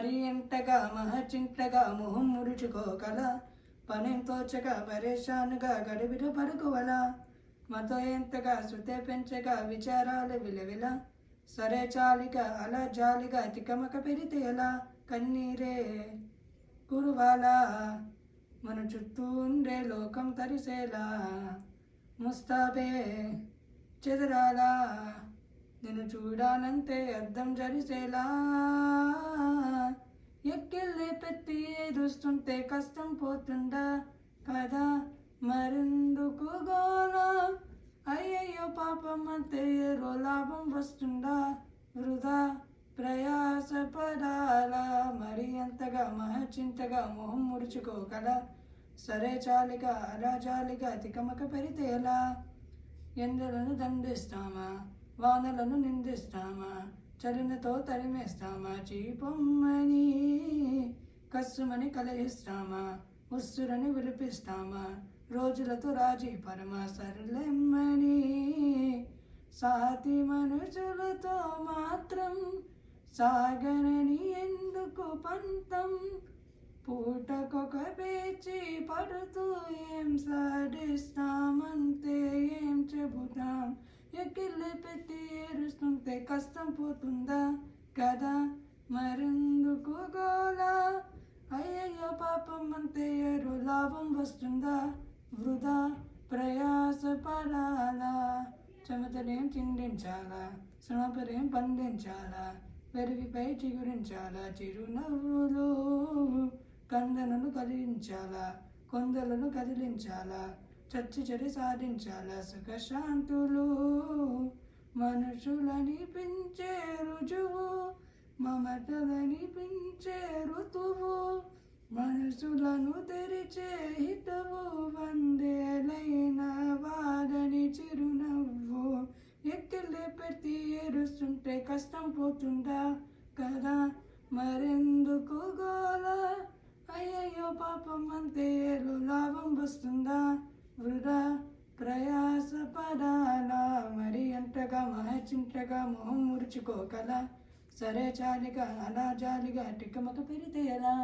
మరి ఎంతగా మహచింతగా మొహం ముడుచుకోగల పనేం తోచగా పరేషానుగా గడిబిడ పడుకోవల మతో ఎంతగా శృతే పెంచగా విచారాలు విలవిల సరే చాలిగా అలా జాలిగా తికమక పెరితే ఎలా కన్నీరే కురువాలా మన చుట్టూ ఉండే లోకం తరిసేలా ముస్తాబే చెదరాలా నేను చూడాలంటే అర్థం జరిసేలా ఎక్కిళ్ళే పెట్టి ఏడుస్తుంటే కష్టం పోతుందా కదా మరెందుకు గోలా అయ్యయ్యో పాపం అంతే ఏరో లాభం వస్తుందా వృధా ప్రయాసపడాలా మరి అంతగా మహచింతగా మొహం ముడుచుకోగల సరే చాలిగా అలా జాలిగా తికమక పెరితేలా ఎండలను దండిస్తామా వానలను నిందిస్తామా చలినతో తరిమేస్తామా చీపొమ్మని కస్సుమని కలయిస్తామా ఉస్సురని విలిపిస్తామా రోజులతో రాజీ పరమా సరళెమ్మని సాతి మనుషులతో మాత్రం సాగనని ఎందుకు పంతం పూటకొక పేచి పడుతూ ఏం సాధిస్తామంతే ఏం చెబుతాం ఎక్కిళ్ళే పెట్టి ఏరుస్తుంటే కష్టం పోతుందా కదా మరెందుకు గోలా అయ్యయ్యో పాపం అంతే ఏరో లాభం వస్తుందా వృధా ప్రయాసపడాలా చెమటనేం చిందించాలా శ్రమపరేం పండించాలా పెరిగిపై చిగురించాలా చిరునవ్వులు కందనను కలిగించాలా కొందలను కదిలించాలా చచ్చి చెడి సాధించాలా సుఖశాంతులు మనుషులని పెంచే రుజువు మమతలని పెంచే ఋతువు మనసులను తెరిచే హితవు వందేలైన వాడని చిరునవ్వు ఎక్కిళ్ళే పెట్టి ఏడుస్తుంటే కష్టం పోతుందా కదా మరెందుకు గోలా అయ్యయ్యో పాపం అంతే ఏలు లాభం వస్తుందా వృధా ప్రయాసపడాలా మరి అంతగా మహచింతగా మొహం ముడుచుకోగల సరే చాలిగా అలా జాలిగా టికమక పెరితే ఎలా